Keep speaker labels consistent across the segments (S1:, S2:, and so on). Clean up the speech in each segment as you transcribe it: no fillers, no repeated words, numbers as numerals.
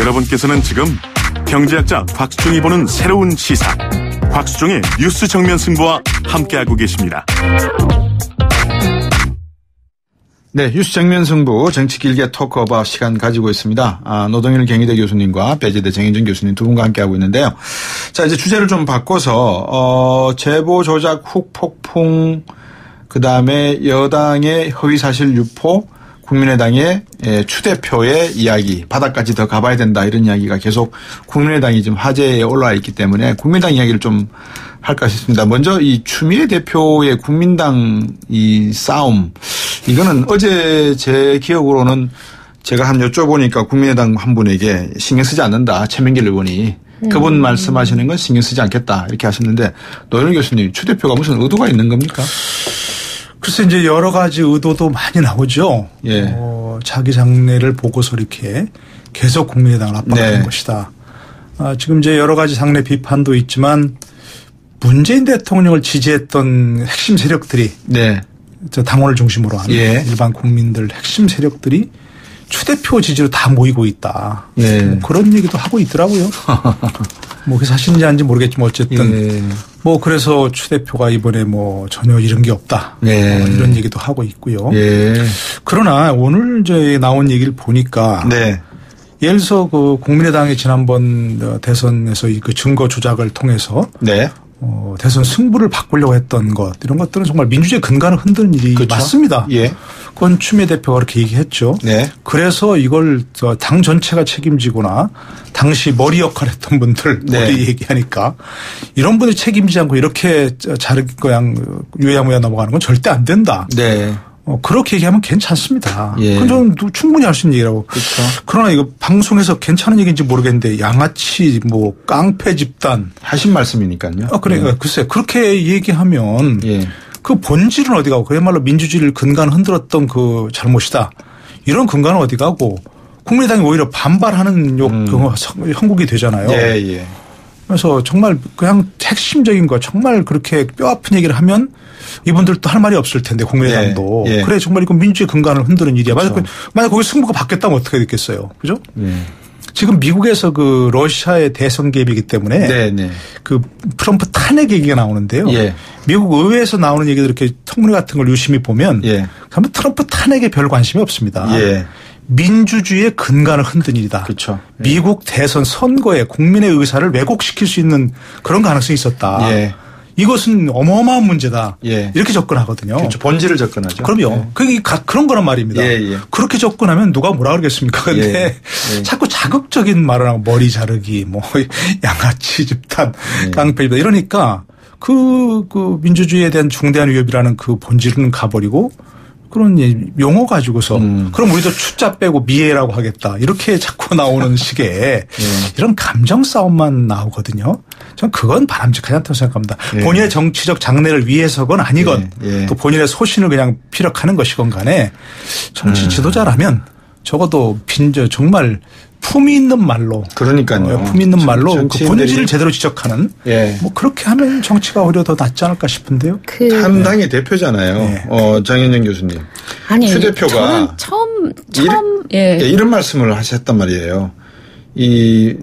S1: 여러분께서는 지금 경제학자 곽수종이 보는 새로운 시사, 곽수종의 뉴스 정면 승부와 함께하고 계십니다.
S2: 네, 뉴스 정면 승부 정치 길게 토크오버 시간 가지고 있습니다. 노동일 경희대 교수님과 배재대 정현준 교수님 두 분과 함께하고 있는데요. 자, 이제 주제를 좀 바꿔서 제보 조작 훅 폭풍, 그다음에 여당의 허위사실 유포, 국민의당의 추 대표의 이야기, 바닥까지 더 가봐야 된다, 이런 이야기가 계속 국민의당이 지금 화제에 올라와 있기 때문에 국민의당 이야기를 좀 할까 싶습니다. 먼저 이 추미애 대표의 국민당 이 싸움, 이거는 어제 제 기억으로는 제가 한 여쭤보니까 국민의당 한 분에게 신경 쓰지 않는다, 최민길 의원이. 그분 말씀하시는 건 신경 쓰지 않겠다, 이렇게 하셨는데, 노영일 교수님, 추 대표가 무슨 의도가 있는 겁니까?
S3: 글쎄, 이제 여러 가지 의도도 많이 나오죠.
S2: 예.
S3: 자기 장래를 보고서 이렇게 계속 국민의당을 압박하는
S2: 네.
S3: 것이다. 지금 이제 여러 가지 장래 비판도 있지만 문재인 대통령을 지지했던 핵심 세력들이,
S2: 네,
S3: 당원을 중심으로 하는
S2: 예.
S3: 일반 국민들 핵심 세력들이 추 대표 지지로 다 모이고 있다.
S2: 예.
S3: 뭐 그런 얘기도 하고 있더라고요. 뭐 그게 사실인지 아닌지 모르겠지만 어쨌든
S2: 예.
S3: 뭐 그래서 추 대표가 이번에 뭐 전혀 이런 게 없다.
S2: 예.
S3: 뭐 이런 얘기도 하고 있고요.
S2: 예.
S3: 그러나 오늘 이제 나온 얘기를 보니까,
S2: 네.
S3: 예를 들어서 그 국민의당이 지난번 대선에서 그 증거 조작을 통해서
S2: 네.
S3: 대선 승부를 바꾸려고 했던 것, 이런 것들은 정말 민주주의 근간을 흔드는 일이
S2: 그렇죠?
S3: 맞습니다.
S2: 예.
S3: 그건 추미애 대표가 그렇게 얘기했죠.
S2: 네.
S3: 그래서 이걸 당 전체가 책임지거나 당시 머리 역할 했던 분들
S2: 네.
S3: 머리 얘기하니까 이런 분이 책임지지 않고 이렇게 그냥 유야무야 넘어가는 건 절대 안 된다.
S2: 네.
S3: 그렇게 얘기하면 괜찮습니다.
S2: 예.
S3: 그건 저는 충분히 할 수 있는 얘기라고.
S2: 그렇죠.
S3: 그러나 이거 방송에서 괜찮은 얘기인지 모르겠는데 양아치 뭐 깡패 집단
S2: 하신 말씀이니까요.
S3: 그러니까 글쎄 그렇게 얘기하면
S2: 예.
S3: 그 본질은 어디 가고, 그야말로 민주주의를 근간 흔들었던 그 잘못이다, 이런 근간은 어디 가고 국민의당이 오히려 반발하는 형국이 되잖아요.
S2: 예, 예.
S3: 그래서 정말 그냥 핵심적인 거, 정말 그렇게 뼈 아픈 얘기를 하면 이분들도 할 말이 없을 텐데, 국민의당도.
S2: 예, 예.
S3: 그래, 정말 이건 민주주의 근간을 흔드는 일이야.
S2: 그렇죠.
S3: 만약 거기 승부가 바뀌었다면 어떻게 됐겠어요. 그죠?
S2: 예.
S3: 지금 미국에서 그 러시아의 대선 개입이기 때문에
S2: 네, 네.
S3: 그 트럼프 탄핵 얘기가 나오는데요.
S2: 예.
S3: 미국 의회에서 나오는 얘기들 이렇게 청문회 같은 걸 유심히 보면,
S2: 예.
S3: 그러면 트럼프 탄핵에 별 관심이 없습니다.
S2: 예.
S3: 민주주의의 근간을 흔든 일이다.
S2: 그렇죠. 예.
S3: 미국 대선 선거에 국민의 의사를 왜곡시킬 수 있는 그런 가능성이 있었다.
S2: 예.
S3: 이것은 어마어마한 문제다.
S2: 예.
S3: 이렇게 접근하거든요.
S2: 그렇죠. 본질을 접근하죠.
S3: 그럼요.
S2: 예.
S3: 그게 그런 거란 말입니다.
S2: 예, 예.
S3: 그렇게 접근하면 누가 뭐라 그러겠습니까? 근데
S2: 예. 예.
S3: 자꾸 자극적인 말을 하고 머리 자르기, 뭐 양아치 집단,
S2: 예.
S3: 깡패 집단 이러니까 그 민주주의에 대한 중대한 위협이라는 그 본질은 가버리고 그런 용어 가지고서 그럼 우리도 추자 빼고 미애라고 하겠다, 이렇게 자꾸 나오는 식의 이런 감정 싸움만 나오거든요. 전 그건 바람직하지 않다고 생각합니다. 본인의 정치적 장래를 위해서건 아니건 또 본인의 소신을 그냥 피력하는 것이건 간에 정치 지도자라면 적어도 정말 품위 있는 말로,
S2: 그러니까요.
S3: 품위 있는 말로 그 본질을 제대로 지적하는, 뭐 그렇게 하면 정치가 오히려 더 낫지 않을까 싶은데요.
S2: 한 당의 대표잖아요. 네. 정현정 교수님.
S4: 아니,
S2: 추 대표가
S4: 처음
S2: 이런 말씀을 하셨단 말이에요.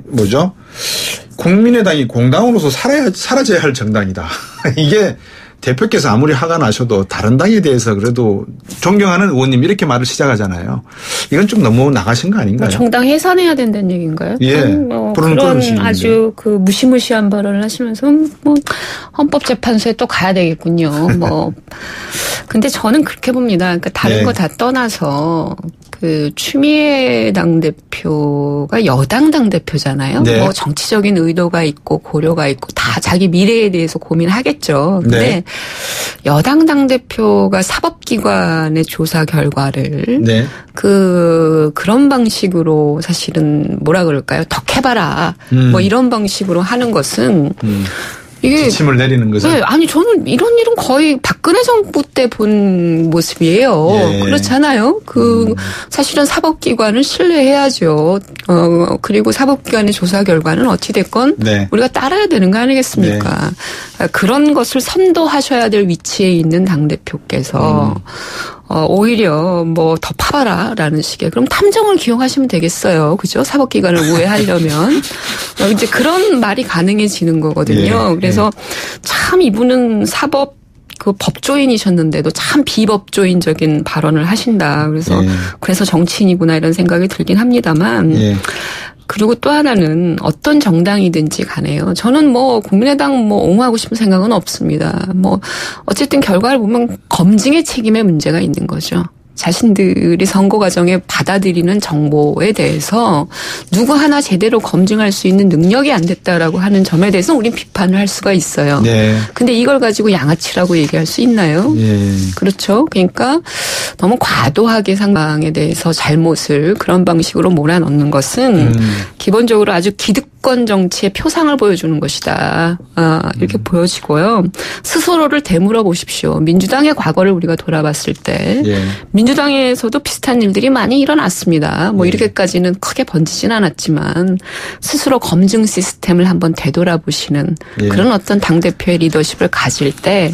S2: 뭐죠? 국민의당이 공당으로서 사라져야 할 정당이다. 이게 대표께서 아무리 화가 나셔도 다른 당에 대해서 그래도 존경하는 의원님 이렇게 말을 시작하잖아요. 이건 좀 너무 나가신 거 아닌가요?
S4: 정당 해산해야 된다는 얘기인가요?
S2: 예.
S4: 그런 아주 그 무시무시한 발언을 하시면서 뭐 헌법재판소에 또 가야 되겠군요. 뭐 근데 저는 그렇게 봅니다. 그러니까 다른 거 다 떠나서 그 추미애 당대표가 여당 당대표잖아요.
S2: 네.
S4: 뭐 정치적인 의도가 있고 고려가 있고 다 자기 미래에 대해서 고민하겠죠. 근데
S2: 네.
S4: 여당 당대표가 사법기관의 조사 결과를
S2: 네.
S4: 그런 방식으로 사실은 뭐라 그럴까요? 덕해봐라. 뭐 이런 방식으로 하는 것은 이게
S2: 지침을 내리는 거죠.
S4: 네, 아니 저는 이런 일은 거의 박근혜 정부 때 본 모습이에요.
S2: 예.
S4: 그렇잖아요. 사실은 사법기관을 신뢰해야죠. 그리고 사법기관의 조사 결과는 어찌 됐건
S2: 네.
S4: 우리가 따라야 되는 거 아니겠습니까? 네. 그런 것을 선도하셔야 될 위치에 있는 당 대표께서 오히려 뭐 더 파봐라라는 식의 그럼 탐정을 기용하시면 되겠어요. 그죠? 사법기관을 우회하려면 이제 그런 말이 가능해지는 거거든요. 그래서 참 이분은 사법 그 법조인이셨는데도 참 비법조인적인 발언을 하신다. 그래서 정치인이구나 이런 생각이 들긴 합니다만. 그리고 또 하나는 어떤 정당이든지 간에요. 저는 뭐 국민의당 뭐 옹호하고 싶은 생각은 없습니다. 뭐 어쨌든 결과를 보면 검증의 책임에 문제가 있는 거죠. 자신들이 선거 과정에 받아들이는 정보에 대해서 누구 하나 제대로 검증할 수 있는 능력이 안 됐다라고 하는 점에 대해서 우린 비판을 할 수가 있어요. 근데 이걸 가지고 양아치라고 얘기할 수 있나요? 그렇죠. 그러니까 너무 과도하게 상황에 대해서 잘못을 그런 방식으로 몰아넣는 것은 기본적으로 아주 기득권 정치의 표상을 보여주는 것이다. 이렇게 보여지고요. 스스로를 되물어 보십시오. 민주당의 과거를 우리가 돌아봤을 때 민주당에서도 비슷한 일들이 많이 일어났습니다. 뭐 이렇게까지는 크게 번지진 않았지만 스스로 검증 시스템을 한번 되돌아보시는 그런 어떤 당대표의 리더십을 가질 때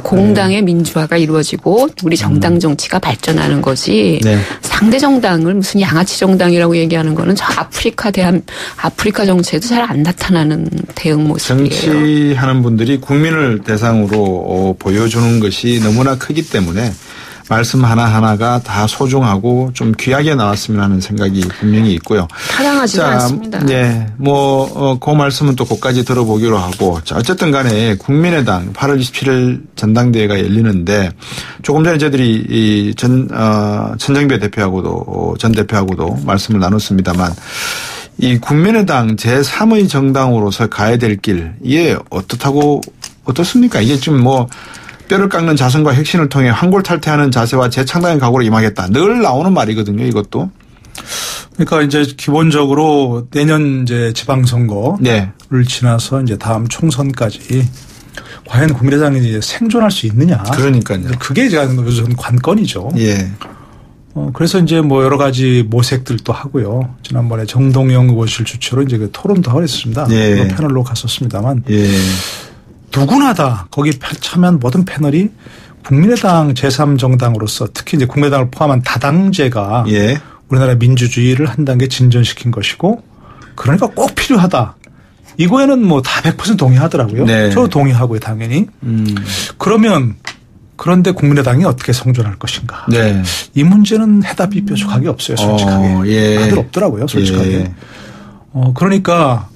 S4: 공당의 민주화가 이루어지고 우리 정당 정치가 발전하는 거지 상대 정당을 무슨 양아치 정당이라고 얘기하는 거는 저 아프리카 정치에도 잘 안 나타나는 대응 모습이에요.
S2: 정치하는 분들이 국민을 대상으로 보여주는 것이 너무나 크기 때문에 말씀 하나하나가 다 소중하고 좀 귀하게 나왔으면 하는 생각이 분명히 있고요.
S4: 타당하지도 않습니다.
S2: 그 말씀은 또 그까지 들어보기로 하고. 자, 어쨌든 간에 국민의당 8월 27일 전당대회가 열리는데 조금 전에 저희들이 천정배 대표하고도 전 대표하고도 말씀을 나눴습니다만 이 국민의당 제3의 정당으로서 가야 될 길, 이게 어떻습니까? 이게 좀 뼈를 깎는 자성과 혁신을 통해 환골탈퇴하는 자세와 재창당의 각오로 임하겠다. 늘 나오는 말이거든요, 이것도.
S3: 그러니까 이제 기본적으로 내년 이제 지방선거를 지나서 이제 다음 총선까지 과연 국민의당이 이제 생존할 수 있느냐.
S2: 그러니까요.
S3: 그게 요즘 관건이죠. 그래서 이제 뭐 여러 가지 모색들도 하고요. 지난번에 정동영 의원실 주최로 이제 그 토론도 하겠습니다. 패널로 갔었습니다만. 누구나 다 거기 참여한 모든 패널이 국민의당 제3정당으로서 특히 이제 국민의당을 포함한 다당제가 우리나라 민주주의를 한 단계 진전시킨 것이고 그러니까 꼭 필요하다. 이거에는 뭐 다 100% 동의하더라고요. 저도 동의하고요, 당연히. 그런데 국민의당이 어떻게 성존할 것인가. 이 문제는 해답이 뾰족하게 없어요, 솔직하게. 다들 없더라고요, 솔직하게. 그러니까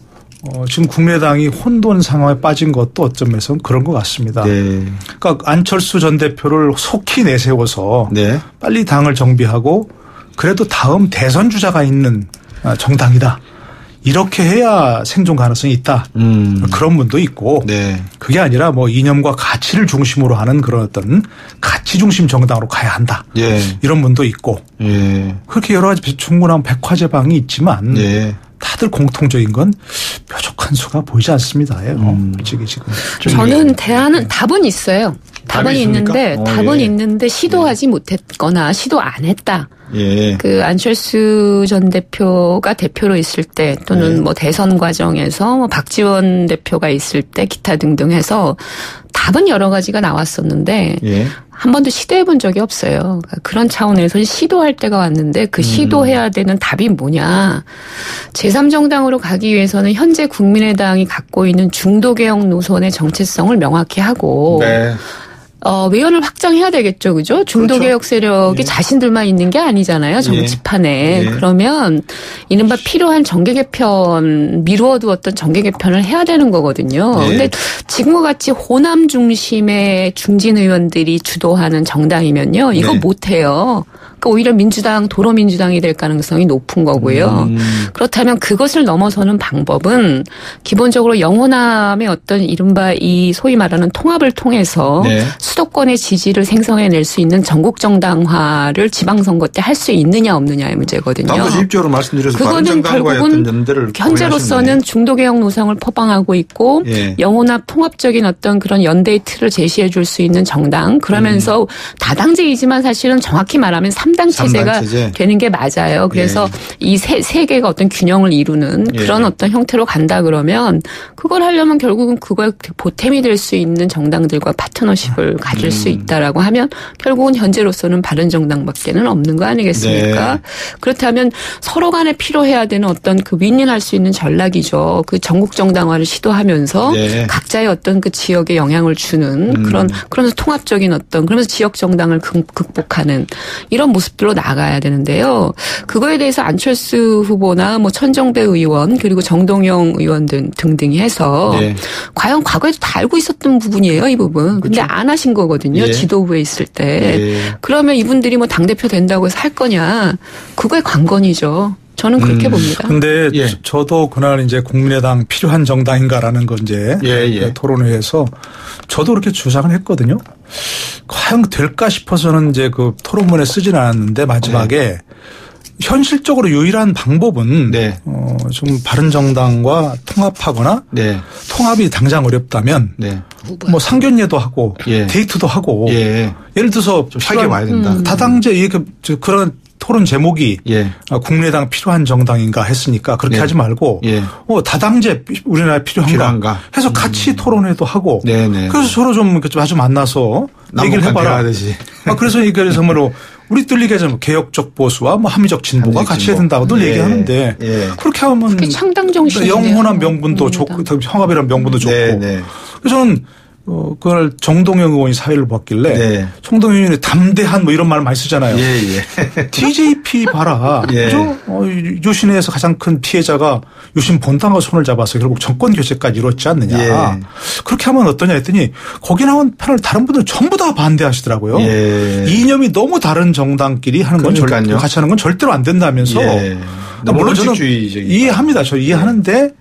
S3: 지금 국민의당이 혼돈 상황에 빠진 것도 어떤 면에서는 그런 것 같습니다. 그러니까 안철수 전 대표를 속히 내세워서 빨리 당을 정비하고 그래도 다음 대선 주자가 있는 정당이다. 이렇게 해야 생존 가능성이 있다. 그런 분도 있고 그게 아니라 뭐 이념과 가치를 중심으로 하는 그런 어떤 가치 중심 정당으로 가야 한다. 이런 분도 있고 그렇게 여러 가지 충분한 백화제방이 있지만 다들 공통적인 건 뾰족한 수가 보이지 않습니다. 솔직히 지금.
S4: 저는 답은 있어요. 답은 있는데 있는데 시도하지 못했거나 시도 안 했다. 그 안철수 전 대표가 대표로 있을 때 또는 뭐 대선 과정에서 뭐 박지원 대표가 있을 때 기타 등등 해서 답은 여러 가지가 나왔었는데 한 번도 시도해 본 적이 없어요. 그러니까 그런 차원에서 시도할 때가 왔는데 그 시도해야 되는 답이 뭐냐. 제3정당으로 가기 위해서는 현재 국민의당이 갖고 있는 중도개혁 노선의 정체성을 명확히 하고 외연을 확장해야 되겠죠. 그죠? 중도개혁 세력이 자신들만 있는 게 아니잖아요. 정치판에. 그러면 이른바 필요한 정계 개편, 미루어두었던 정계 개편을 해야 되는 거거든요. 근데 지금과 같이 호남 중심의 중진 의원들이 주도하는 정당이면요. 이거 못해요. 그러니까 오히려 민주당, 도로민주당이 될 가능성이 높은 거고요. 그렇다면 그것을 넘어서는 방법은 기본적으로 영호남의 어떤 이른바 이 소위 말하는 통합을 통해서 수도권의 지지를 생성해낼 수 있는 전국정당화를 지방선거 때 할 수 있느냐 없느냐의 문제거든요.
S2: 방금 입적으로 말씀드려서
S4: 그거는 결국은 현재로서는 중도개혁 노선을 포방하고 있고 영호남 통합적인 어떤 그런 연대의 틀을 제시해 줄 수 있는 정당 그러면서 다당제이지만 사실은 정확히 말하면 3당 체제가 되는 게 맞아요. 그래서 이 세 개가 어떤 균형을 이루는 그런 어떤 형태로 간다 그러면 그걸 하려면 결국은 그거에 보탬이 될 수 있는 정당들과 파트너십을 가질 수 있다라고 하면 결국은 현재로서는 바른정당밖에는 없는 거 아니겠습니까? 그렇다면 서로 간에 필요해야 되는 어떤 그 윈윈할 수 있는 전략이죠. 그 전국 정당화를 시도하면서 각자의 어떤 그 지역에 영향을 주는 그러면서 통합적인 어떤 그러면서 지역 정당을 극복하는 이런 모습들로 나가야 되는데요. 그거에 대해서 안철수 후보나 뭐 천정배 의원 그리고 정동영 의원 등등이 해서 과연 과거에도 다 알고 있었던 부분이에요, 이 부분. 근데 안 하신 거거든요. 지도부에 있을 때. 그러면 이분들이 뭐 당대표 된다고 해서 할 거냐. 그거의 관건이죠. 저는 그렇게 봅니다.
S3: 근데 저도 그날 이제 국민의당 필요한 정당인가라는 거 이제 토론회에서 저도 그렇게 주장을 했거든요. 과연 될까 싶어서는 이제 그 토론문에 쓰진 않았는데 마지막에 현실적으로 유일한 방법은 좀 바른정당과 통합하거나 통합이 당장 어렵다면 뭐 상견례도 하고 데이트도 하고 예를 들어서
S2: 사귀어 봐야 된다.
S3: 다당제 그런 토론 제목이 국민의당 필요한 정당인가 했으니까 그렇게 하지 말고 다당제 우리나라에 필요한가 해서 같이 토론회도 하고 그래서 서로 좀 자주 만나서 얘기를 해봐라. 그래서 이게 정말로 우리 뚫리게 좀 개혁적 보수와 뭐 합리적 진보가 같이 해야 된다고 늘 얘기하는데 그렇게 하면
S4: 그게 창당 정신이네요.
S3: 영원한 명분도 좋고 형합이라는 명분도 좋고 그래서 저는 그걸 정동영 의원이 사회를 봤길래 정동영 의원이 담대한 뭐 이런 말 많이 쓰잖아요. TJP 봐라. 그죠? 유신에서 가장 큰 피해자가 유신 본당과 손을 잡아서 결국 정권 교체까지 이뤘지 않느냐. 그렇게 하면 어떠냐 했더니 거기 나온 패널 다른 분들 전부 다 반대하시더라고요. 이념이 너무 다른 정당끼리 하는 건 같이 하는 건 절대로 안 된다면서. 물론 저는 이해합니다. 저 이해하는데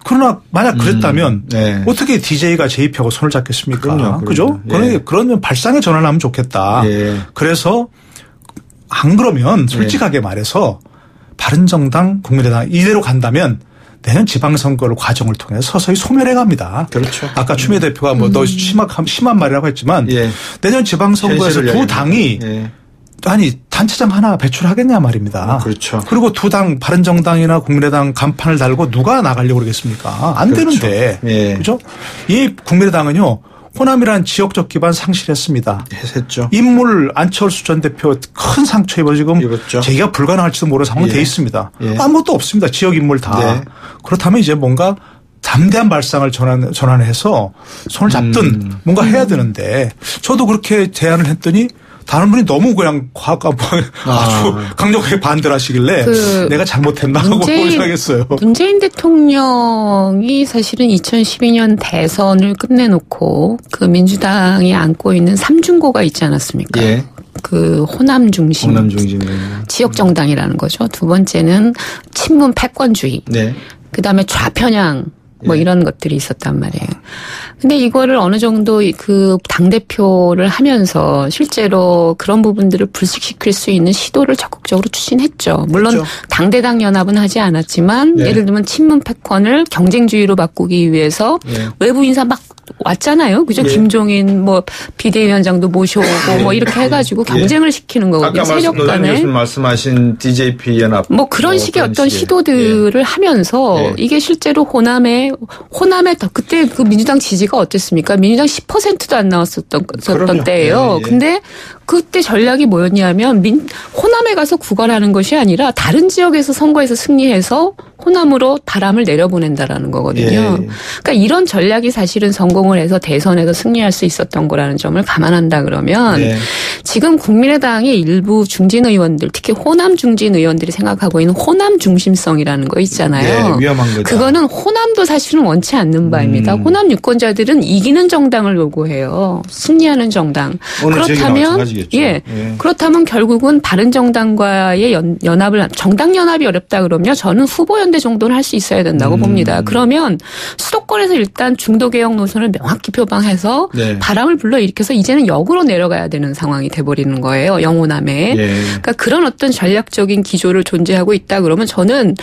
S3: 그러나 만약 그랬다면 어떻게 DJ가 재입하고 손을 잡겠습니까? 그죠? 그런 발상의 전환을 하면 좋겠다. 그래서 안 그러면 솔직하게 말해서 바른정당, 국민의당 이대로 간다면 내년 지방선거를 과정을 통해서 서서히 소멸해 갑니다. 그렇죠. 아까 추미애 대표가 뭐 더 심한 말이라고 했지만 내년 지방선거에서 두 당이 단체장 하나 배출하겠냐 말입니다.
S2: 그렇죠.
S3: 그리고 두 당 바른정당이나 국민의당 간판을 달고 누가 나가려고 그러겠습니까? 안 되는데. 그렇죠? 이 국민의당은요. 호남이라는 지역적 기반 상실했습니다.
S2: 했죠.
S3: 인물 안철수 전 대표 큰 상처 입어 지금 제기가 불가능할지도 모르는 상황이 돼 있습니다. 아무것도 없습니다. 지역 인물 다. 그렇다면 이제 뭔가 담대한 발상을 전환해서 손을 잡든 뭔가 해야 되는데 저도 그렇게 제안을 했더니 다른 분이 너무 그냥 아주 강력하게 반대를 하시길래 내가 잘못했나 하고 생각했어요.
S4: 문재인 대통령이 사실은 2012년 대선을 끝내놓고 그 민주당이 안고 있는 삼중고가 있지 않았습니까? 그 호남 중심 지역 정당이라는 거죠. 두 번째는 친문 패권주의. 그다음에 좌편향. 뭐 이런 것들이 있었단 말이에요. 근데 이거를 어느 정도 그 당대표를 하면서 실제로 그런 부분들을 불식시킬 수 있는 시도를 적극적으로 추진했죠. 물론 당대당 연합은 하지 않았지만 예를 들면 친문 패권을 경쟁주의로 바꾸기 위해서 외부 인사 막 왔잖아요. 그죠? 김종인 뭐 비대위원장도 모셔오고 뭐 이렇게 해가지고 경쟁을 시키는 거거든요. 세력 간에.
S2: 말씀하신 DJP 연합.
S4: 뭐 그런 식의 어떤 시도들을 하면서 이게 실제로 호남에 그때 그 민주당 지지가 어땠습니까? 민주당 10%도 안 나왔었던 때예요. 근데 그때 전략이 뭐였냐면 호남에 가서 구걸하는 것이 아니라 다른 지역에서 선거에서 승리해서 호남으로 바람을 내려보낸다라는 거거든요. 그러니까 이런 전략이 사실은 성공을 해서 대선에서 승리할 수 있었던 거라는 점을 감안한다 그러면 지금 국민의당의 일부 중진 의원들 특히 호남 중진 의원들이 생각하고 있는 호남 중심성이라는 거 있잖아요.
S2: 위험한 거죠.
S4: 그거는 호남도 사실은 원치 않는 바입니다. 호남 유권자들은 이기는 정당을 요구해요. 승리하는 정당. 그렇다면 그렇다면 결국은 바른정당과의 연합을 정당 연합이 어렵다 그러면 저는 후보연대 정도는 할 수 있어야 된다고 봅니다. 그러면 수도권에서 일단 중도개혁 노선을 명확히 표방해서 바람을 불러일으켜서 이제는 역으로 내려가야 되는 상황이 돼버리는 거예요. 영호남에. 그러니까 그런 어떤 전략적인 기조를 존재하고 있다 그러면 저는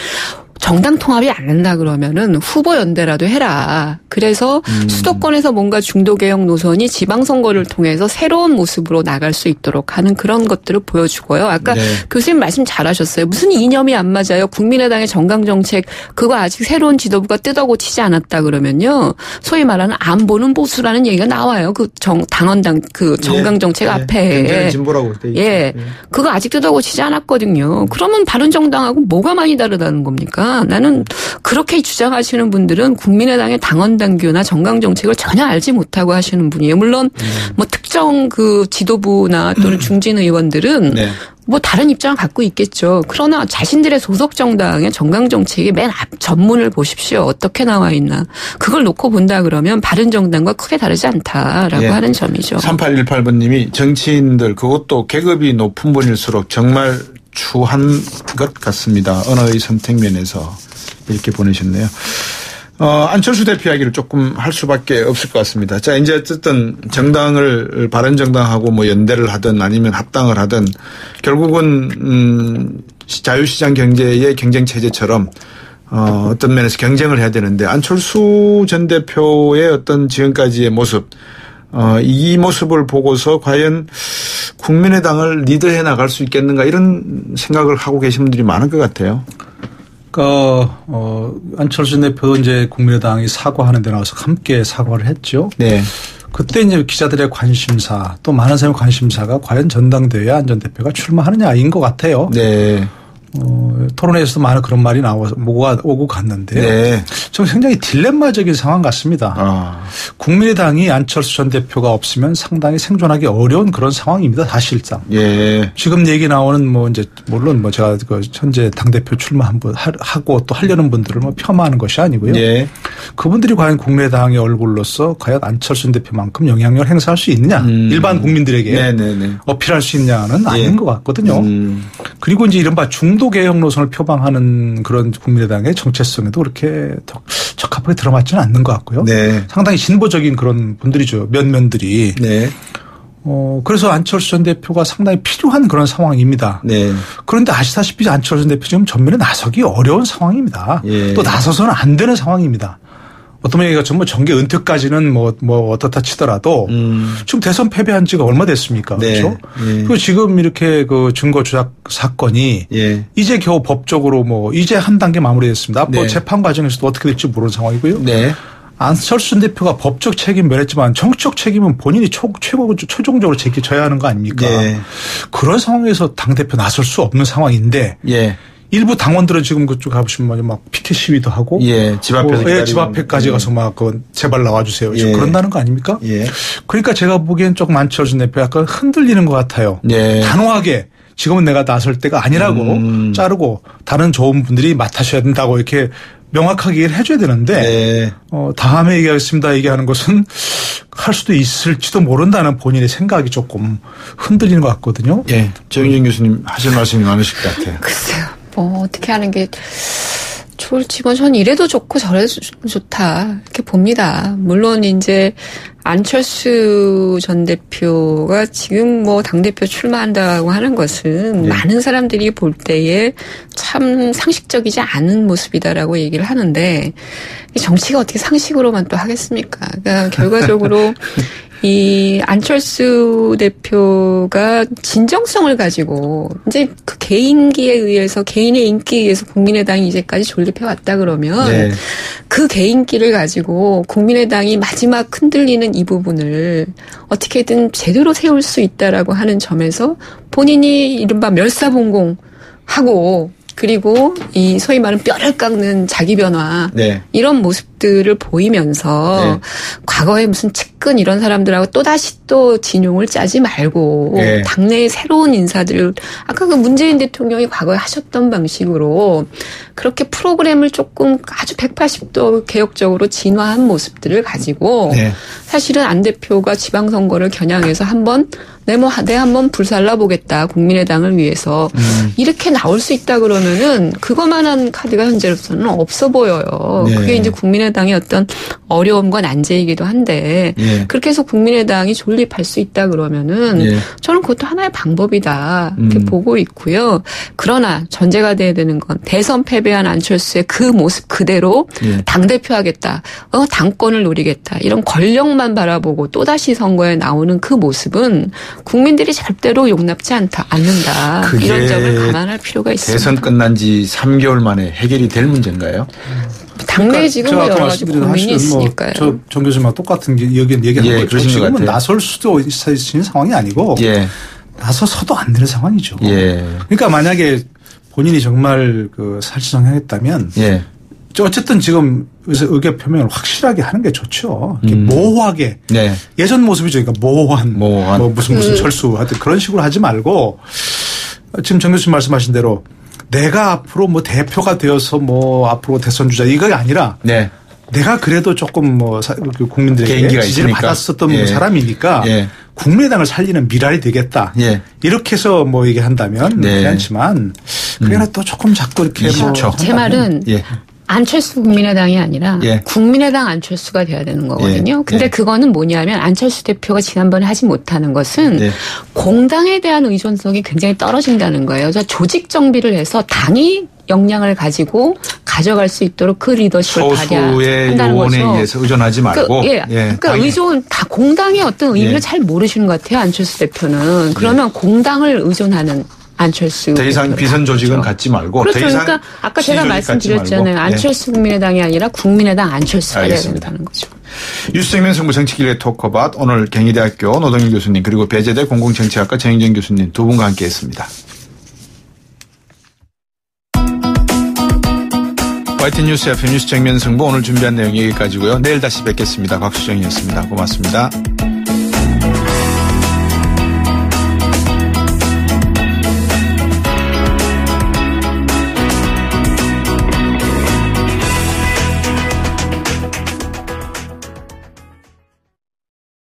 S4: 정당 통합이 안 된다 그러면은 후보 연대라도 해라. 그래서 수도권에서 뭔가 중도 개혁 노선이 지방선거를 통해서 새로운 모습으로 나갈 수 있도록 하는 그런 것들을 보여주고요. 아까
S2: 네.
S4: 교수님 말씀 잘하셨어요. 무슨 이념이 안 맞아요. 국민의당의 정강정책 그거 아직 새로운 지도부가 뜯어고치지 않았다 그러면요. 소위 말하는 안 보는 보수라는 얘기가 나와요. 그 당원당 그 정강정책 앞에.
S2: 굉장히 진보라고 돼 있죠.
S4: 예. 그거 아직 뜯어고치지 않았거든요. 그러면 바른정당하고 뭐가 많이 다르다는 겁니까? 나는 그렇게 주장하시는 분들은 국민의당의 당원당규나 정강정책을 전혀 알지 못하고 하시는 분이에요. 물론 뭐 특정 그 지도부나 또는 중진 의원들은
S2: 네.
S4: 뭐 다른 입장을 갖고 있겠죠. 그러나 자신들의 소속 정당의 정강정책의 맨 앞 전문을 보십시오. 어떻게 나와 있나. 그걸 놓고 본다 그러면 바른정당과 크게 다르지 않다라고
S2: 예.
S4: 하는 점이죠.
S2: 3818번님이 정치인들 그것도 계급이 높은 분일수록 정말 추한 것 같습니다. 언어의 선택 면에서 이렇게 보내셨네요. 안철수 대표 이야기를 조금 할 수밖에 없을 것 같습니다. 자, 이제 어쨌든 정당을 바른정당하고 뭐 연대를 하든 아니면 합당을 하든 결국은 자유시장 경제의 경쟁 체제처럼 어떤 면에서 경쟁을 해야 되는데 안철수 전 대표의 어떤 지금까지의 모습 이 모습을 보고서 과연 국민의당을 리드해 나갈 수 있겠는가 이런 생각을 하고 계신 분들이 많을 것 같아요.
S3: 안철수 대표도 이제 국민의당이 사과하는 데 나와서 함께 사과를 했죠.
S2: 네.
S3: 그때 이제 기자들의 관심사 또 많은 사람의 관심사가 과연 전당대회에 안 전 대표가 출마하느냐인 것 같아요.
S2: 네.
S3: 토론회에서도 많은 그런 말이 나와서 오고 갔는데요.
S2: 네.
S3: 저는 굉장히 딜레마적인 상황 같습니다. 국민의당이 안철수 전 대표가 없으면 상당히 생존하기 어려운 그런 상황입니다. 사실상.
S2: 예.
S3: 지금 얘기 나오는 뭐 이제 물론 뭐 제가 그 현재 당 대표 출마 한번 하고 또 하려는 분들을 뭐 폄하하는 것이 아니고요.
S2: 예.
S3: 그분들이 과연 국민의당의 얼굴로서 과연 안철수 대표만큼 영향력을 행사할 수 있느냐, 일반 국민들에게
S2: 네네네.
S3: 어필할 수 있냐는 아닌 것 같거든요. 그리고 이제 이른바 중도 개혁 노선을 표방하는 그런 국민의당의 정체성에도 그렇게 적합하게 들어맞지는 않는 것 같고요.
S2: 네.
S3: 상당히 진보적인 그런 분들이죠. 면면들이.
S2: 네.
S3: 그래서 안철수 전 대표가 상당히 필요한 그런 상황입니다.
S2: 네.
S3: 그런데 아시다시피 안철수 전 대표 지금 전면에 나서기 어려운 상황입니다.
S2: 예.
S3: 또 나서서는 안 되는 상황입니다. 어떤 얘기가 전부 정계 은퇴까지는 뭐 어떻다 치더라도 지금 대선 패배한 지가 얼마 됐습니까?
S2: 네.
S3: 그렇죠?
S2: 예.
S3: 그리고 지금 이렇게 그 증거 조작 사건이
S2: 예.
S3: 이제 겨우 법적으로 뭐 이제 한 단계 마무리됐습니다. 앞으로
S2: 네.
S3: 재판 과정에서도 어떻게 될지 모르는 상황이고요.
S2: 네.
S3: 안철수 대표가 법적 책임 면했지만 정치적 책임은 본인이 최종적으로 져야 하는 거 아닙니까?
S2: 네.
S3: 그런 상황에서 당대표 나설 수 없는 상황인데
S2: 예.
S3: 일부 당원들은 지금 그쪽 가보시면 막 피켓 시위도 하고.
S2: 예. 집 앞에서
S3: 집 앞에까지 가서 막 제발 나와주세요.
S2: 예.
S3: 그런다는 거 아닙니까?
S2: 예.
S3: 그러니까 제가 보기엔 조금 안철수 대표 약간 흔들리는 것 같아요.
S2: 예.
S3: 단호하게 지금은 내가 나설 때가 아니라고 자르고 다른 좋은 분들이 맡아셔야 된다고 이렇게 명확하게 얘기를 해줘야 되는데
S2: 네.
S3: 다음에 얘기하겠습니다 얘기하는 것은 할 수도 있을지도 모른다는 본인의 생각이 조금 흔들리는 것 같거든요.
S2: 예. 정의진 교수님 하실 말씀이 많으실 것 같아요.
S4: 글쎄요. 뭐 어떻게 하는 게 좋을지 뭐 전 이래도 좋고 저래도 좋다 이렇게 봅니다. 물론 이제 안철수 전 대표가 지금 뭐 당대표 출마한다고 하는 것은
S2: 네.
S4: 많은 사람들이 볼 때에 참 상식적이지 않은 모습이다라고 얘기를 하는데 정치가 어떻게 상식으로만 또 하겠습니까? 그러니까 결과적으로 이 안철수 대표가 진정성을 가지고 이제 그 개인기에 의해서 개인의 인기에 의해서 국민의당이 이제까지 존립해 왔다 그러면
S2: 네.
S4: 그 개인기를 가지고 국민의당이 마지막 흔들리는 이 부분을 어떻게든 제대로 세울 수 있다라고 하는 점에서 본인이 이른바 멸사봉공하고 그리고 이 소위 말하는 뼈를 깎는 자기 변화
S2: 네.
S4: 이런 모습들을 보이면서
S2: 네.
S4: 과거에 무슨 측근 이런 사람들하고 또다시 또 진용을 짜지 말고
S2: 네.
S4: 당내의 새로운 인사들 아까 그 문재인 대통령이 과거에 하셨던 방식으로 그렇게 프로그램을 조금 아주 180도 개혁적으로 진화한 모습들을 가지고
S2: 네.
S4: 사실은 안 대표가 지방선거를 겨냥해서 한번 내 한번 불살라보겠다 국민의당을 위해서 이렇게 나올 수 있다 그러면은 그것만한 카드가 현재로서는 없어 보여요.
S2: 네.
S4: 그게 이제 국민의당의 어떤 어려움과 난제이기도 한데
S2: 예.
S4: 그렇게 해서 국민의당이 존립할 수 있다 그러면은
S2: 예.
S4: 저는 그것도 하나의 방법이다 이렇게 보고 있고요. 그러나 전제가 돼야 되는 건 대선 패배한 안철수의 그 모습 그대로
S2: 예.
S4: 당대표 하겠다. 당권을 노리겠다. 이런 권력만 바라보고 또다시 선거에 나오는 그 모습은 국민들이 절대로 용납지 않는다.
S2: 그게
S4: 이런 점을 감안할 필요가 있습니다.
S2: 대선 끝난 지 3개월 만에 해결이 될 문제인가요?
S4: 당내에 지금
S3: 제가
S4: 여러
S3: 아까
S4: 가지
S3: 말씀드린
S4: 고민이
S3: 사실은
S4: 있으니까요.
S3: 정 교수님하고 똑같은 얘기하는
S2: 예,
S3: 거죠.
S2: 그러신 것
S3: 지금은
S2: 같아요.
S3: 나설 수도 있는 상황이 아니고
S2: 예.
S3: 나서서도 안 되는 상황이죠.
S2: 예.
S3: 그러니까 만약에 본인이 정말 그 사실상하겠다면
S2: 예.
S3: 어쨌든 지금 의견 표명을 확실하게 하는 게 좋죠. 이렇게 모호하게.
S2: 네.
S3: 예전 모습이죠. 그러니까 모호한. 뭐 무슨 철수 하여튼 그런 식으로 하지 말고 지금 정 교수님 말씀하신 대로 내가 앞으로 뭐 대표가 되어서 뭐 앞으로 대선 주자 이거 아니라
S2: 네.
S3: 내가 그래도 조금 뭐 국민들에게 지지를
S2: 있으니까.
S3: 받았었던
S2: 예.
S3: 사람이니까
S2: 예.
S3: 국민의당을 살리는 미랄이 되겠다.
S2: 예.
S3: 이렇게 해서 뭐 얘기한다면
S2: 네.
S3: 괜찮지만 그게 또 조금 자꾸 이렇게
S2: 20초.
S3: 뭐
S4: 제 말은
S2: 예.
S4: 안철수 국민의당이 아니라
S2: 예.
S4: 국민의당 안철수가 돼야 되는 거거든요.
S2: 예.
S4: 근데
S2: 예.
S4: 그거는 뭐냐면 안철수 대표가 지난번에 하지 못하는 것은
S2: 예.
S4: 공당에 대한 의존성이 굉장히 떨어진다는 거예요. 그래서 조직 정비를 해서 당이 역량을 가지고 가져갈 수 있도록 그 리더십을
S2: 소수의
S4: 발휘한다는
S2: 요원에
S4: 거죠.
S2: 의해서 의존하지 말고.
S4: 그러니까 의존 다 공당의 어떤 의미를
S2: 예.
S4: 잘 모르시는 것 같아요. 안철수 대표는. 그러면 공당을 의존하는 안철수.
S2: 더 이상 비선 조직은 갖지 말고.
S4: 그렇죠.
S2: 더 이상
S4: 그러니까 아까 제가
S2: 조직
S4: 말씀드렸잖아요.
S2: 갖지 말고.
S4: 안철수 국민의당이 아니라 국민의당 안철수가 돼야
S2: 알겠습니다.
S4: 된다는 거죠.
S2: 뉴스정면 승부 정치길의 토크밭 오늘 경희대학교 노동일 교수님 그리고 배재대 공공정치학과 정인정 교수님 두 분과 함께했습니다. YTN 뉴스 FM 뉴스 정면 승부 오늘 준비한 내용 여기까지고요. 내일 다시 뵙겠습니다. 곽수정이었습니다. 고맙습니다.